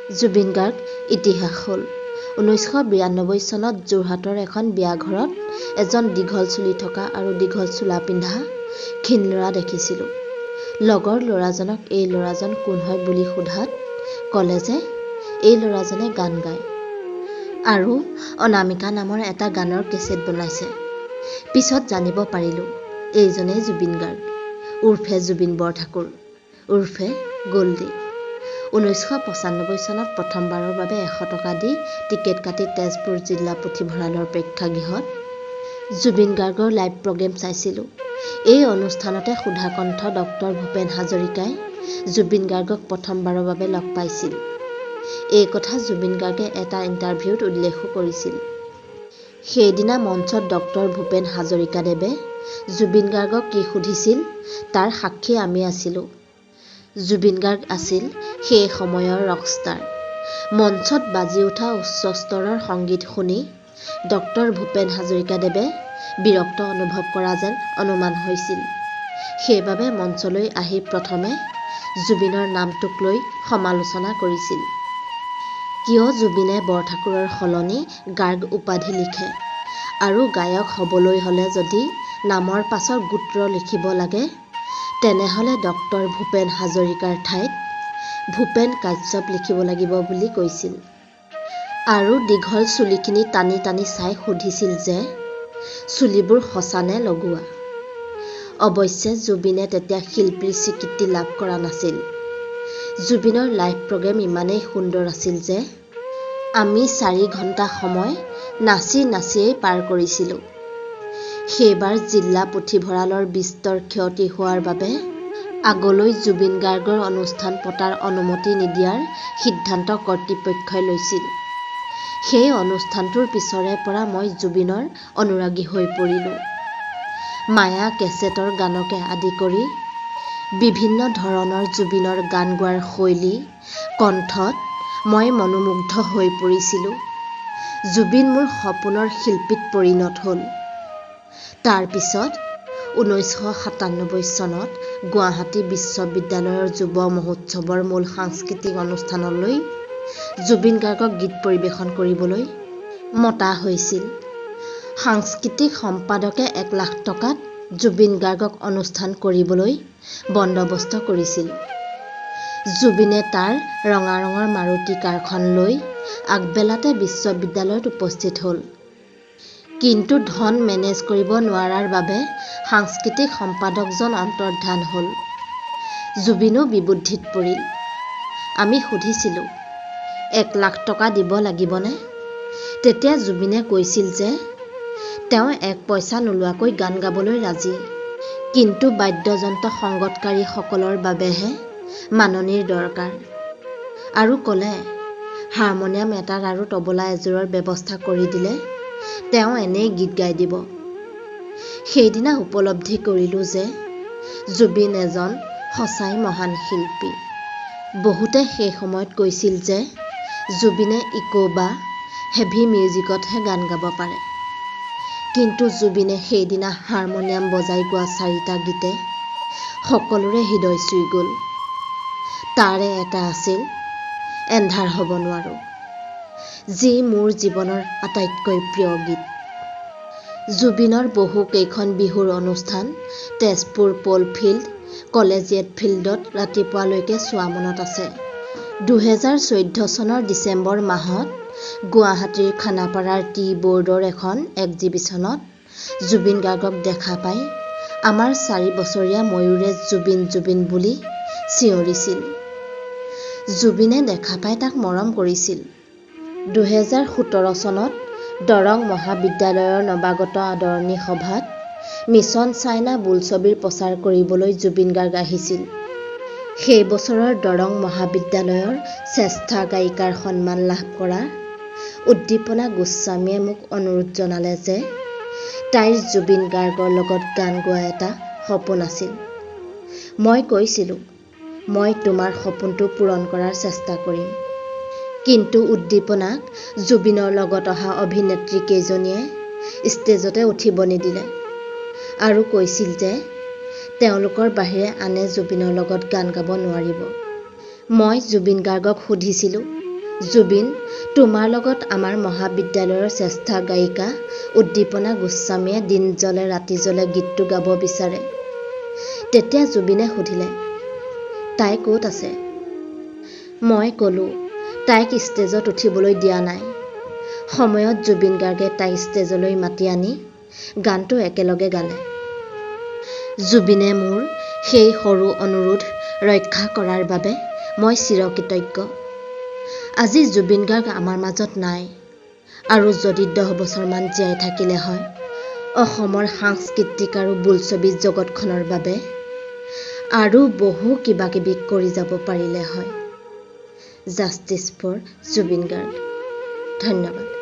জুবিন গাৰ্গ ইতিহাস হ'ল 1992 চনত যোৰহাটৰ এখন বিয়াঘৰত এজন দীঘল চুলি থকা আৰু দীঘল চোলা পিন্ধা ক্ষীণ ল'ৰা দেখিছিলোঁ। লগৰ ল'ৰাজনক এই ল'ৰাজন কোন হয় বুলি সোধাত ক'লে যে এই ল'ৰাজনে গান গায় আৰু অনামিকা নামৰ এটা গানৰ কেছেট বনাইছে। পিছত জানিব পাৰিলোঁ এইজনেই জুবিন গাৰ্গ উৰ্ফে জুবিন বৰঠাকুৰ উৰ্ফে গল্ডী। 1995 চনত প্ৰথমবাৰৰ বাবে 100 টকা দি টিকেট কাটি তেজপুৰ জিলা পুথিভঁৰালৰ প্ৰেক্ষাগৃহত জুবিন গাৰ্গৰ লাইভ প্ৰগ্ৰেম চাইছিলোঁ। এই অনুষ্ঠানতে সুধাকণ্ঠ ডক্টৰ ভূপেন হাজৰিকাই জুবিন গাৰ্গক প্ৰথমবাৰৰ বাবে লগ পাইছিল। এই কথা জুবিন গাৰ্গে এটা ইণ্টাৰভিউত উল্লেখো কৰিছিল। সেইদিনা মঞ্চত ডক্টৰ ভূপেন হাজৰিকাদেৱে জুবিন গাৰ্গক কি সুধিছিল তাৰ সাক্ষী আমি আছিলোঁ। জুবিন গাৰ্গ আছিল সেই সময়ৰ ৰকষ্টাৰ। মঞ্চত বাজি উঠা উচ্চ স্তৰৰ সংগীত শুনি ডক্টৰ ভূপেন হাজৰিকাদেৱে বিৰক্ত অনুভৱ কৰা যেন অনুমান হৈছিল। সেইবাবে মঞ্চলৈ আহি প্ৰথমে জুবিনৰ নামটোক লৈ সমালোচনা কৰিছিল। কিয় জুবিনে বৰঠাকুৰৰ সলনি গাৰ্গ উপাধি লিখে আৰু গায়ক হ'বলৈ হ'লে যদি নামৰ পাছত গোত্ৰ লিখিব লাগে তেনেহ'লে ডক্টৰ ভূপেন হাজৰিকাৰ ঠাইত ভূপেন কাশ্যপ লিখিব লাগিব বুলি কৈছিল। আৰু দীঘল চুলিখিনি টানি টানি চাই সুধিছিল যে চুলিবোৰ সঁচানে লগোৱা। অৱশ্যে জুবিনে তেতিয়া শিল্পীৰ স্বীকৃতি লাভ কৰা নাছিল। জুবিনৰ লাইভ প্ৰগ্ৰেম ইমানেই সুন্দৰ আছিল যে আমি 4 ঘণ্টা সময় নাচি নাচিয়েই পাৰ কৰিছিলোঁ। সেইবাৰ জিলা পুথিভঁৰালৰ বিস্তৰ ক্ষতি হোৱাৰ বাবে আগলৈ জুবিন গাৰ্গৰ অনুষ্ঠান পতাৰ অনুমতি নিদিয়াৰ সিদ্ধান্ত কৰ্তৃপক্ষই লৈছিল। সেই অনুষ্ঠানটোৰ পিছৰে পৰা মই জুবিনৰ অনুৰাগী হৈ পৰিলোঁ। মায়া কেছেটৰ গানকে আদি কৰি বিভিন্ন ধৰণৰ জুবিনৰ গান গোৱাৰ শৈলী, কণ্ঠত মই মনোমুগ্ধ হৈ পৰিছিলোঁ। জুবিন মোৰ সপোনৰ শিল্পীত পৰিণত হ'ল। তাৰ পিছত 1997 চনত গুৱাহাটী বিশ্ববিদ্যালয়ৰ যুৱ মহোৎসৱৰ মূল সাংস্কৃতিক অনুষ্ঠানলৈ জুবিন গাৰ্গক গীত পৰিৱেশন কৰিবলৈ মতা হৈছিল। সাংস্কৃতিক সম্পাদকে 1 লাখ টকাত জুবিন গাৰ্গক অনুষ্ঠান কৰিবলৈ বন্দবস্ত কৰিছিল। জুবিনে তাৰ ৰঙা ৰঙৰ মাৰুতি কাৰখন লৈ আগবেলাতে বিশ্ববিদ্যালয়ত উপস্থিত হ'ল। কিন্তু ধন মেনেজ কৰিব নোৱাৰাৰ বাবে সাংস্কৃতিক সম্পাদকজন অন্তৰ্ধান হ'ল। জুবিনো বিবুদ্ধিত পৰিল। আমি সুধিছিলোঁ 1 লাখ টকা দিব লাগিবনে? তেতিয়া জুবিনে কৈছিল যে তেওঁ 1 পইচা নোলোৱাকৈ গান গাবলৈ ৰাজি, কিন্তু বাদ্যযন্ত্ৰ সংগতকাৰীসকলৰ বাবেহে মাননিৰ দৰকাৰ। আৰু ক'লে হাৰমনিয়াম এটাত আৰু তবলা এযোৰৰ ব্যৱস্থা কৰি দিলে তেওঁ এনেই গীত গাই দিব। সেইদিনা উপলব্ধি কৰিলোঁ যে জুবিন এজন সঁচাই মহান শিল্পী। বহুতে সেই সময়ত কৈছিল যে জুবিনে ইকো বা হেভি মিউজিকতহে গান গাব পাৰে। কিন্তু জুবিনে সেইদিনা হাৰমনিয়াম বজাই গোৱা 4টা গীতে সকলোৰে হৃদয় চুই গ'ল। তাৰে এটা আছিল এন্ধাৰ হ'ব নোৱাৰো, যি মোৰ জীৱনৰ আটাইতকৈ প্ৰিয় গীত। জুবিনৰ বহু কেইখন বিহুৰ অনুষ্ঠান তেজপুৰ প'ল ফিল্ড, কলেজিয়েট ফিল্ডত ৰাতিপুৱালৈকে চোৱা মনত আছে। 2014 চনৰ ডিচেম্বৰ মাহত গুৱাহাটীৰ খানাপাৰাৰ টি বৰ্ডৰ এখন এক্সিবিশ্যনত জুবিন গাৰ্গক দেখা পাই আমাৰ 4 বছৰীয়া ময়ূৰে জুবিন জুবিন বুলি চিঞৰিছিল। জুবিনে দেখা পাই তাক মৰম কৰিছিল। 2017 চনত দৰং মহাবিদ্যালয়ৰ নৱাগত আদৰণি সভাত মিছন চাইনা বোলছবিৰ প্ৰচাৰ কৰিবলৈ জুবিন গাৰ্গ আহিছিল। সেই বছৰৰ দৰং মহাবিদ্যালয়ৰ শ্ৰেষ্ঠা গায়িকাৰ সন্মান লাভ কৰা উদ্দীপনা গোস্বামীয়ে মোক অনুৰোধ জনালে যে তাইৰ জুবিন গাৰ্গৰ লগত গান গোৱা এটা সপোন আছিল। মই কৈছিলোঁ মই তোমাৰ সপোনটো পূৰণ কৰাৰ চেষ্টা কৰিম। কিন্তু উদ্দীপনাক জুবিনৰ লগত অহা অভিনেত্ৰী কেইজনীয়ে ষ্টেজতে উঠিব নিদিলে আৰু কৈছিল যে তেওঁলোকৰ বাহিৰে আনে জুবিনৰ লগত গান গাব নোৱাৰিব। মই জুবিন গাৰ্গক সুধিছিলোঁ জুবিন, তোমাৰ লগত আমাৰ মহাবিদ্যালয়ৰ শ্ৰেষ্ঠ গায়িকা উদ্দীপনা গোস্বামীয়ে দিন জ্বলে ৰাতি জ্বলে গীতটো গাব বিচাৰে। তেতিয়া জুবিনে সুধিলে, তাই ক'ত আছে? মই ক'লোঁ, তাইক ষ্টেজত উঠিবলৈ দিয়া নাই। সময়ত জুবিন গাৰ্গে তাইক ষ্টেজলৈ মাতি আনি গানটো একেলগে গালে। জুবিনে মোৰ সেই সৰু অনুৰোধ ৰক্ষা কৰাৰ বাবে মই চিৰকৃতজ্ঞ। আজি জুবিন গাৰ্গ আমাৰ মাজত নাই, আৰু যদি 10 বছৰমান জীয়াই থাকিলে হয়, অসমৰ সাংস্কৃতিক আৰু বোলছবি জগতখনৰ বাবে আৰু বহু কিবা কিবি কৰি যাব পাৰিলে হয়। Justice for Zubeen Garg. ধন্যবাদ।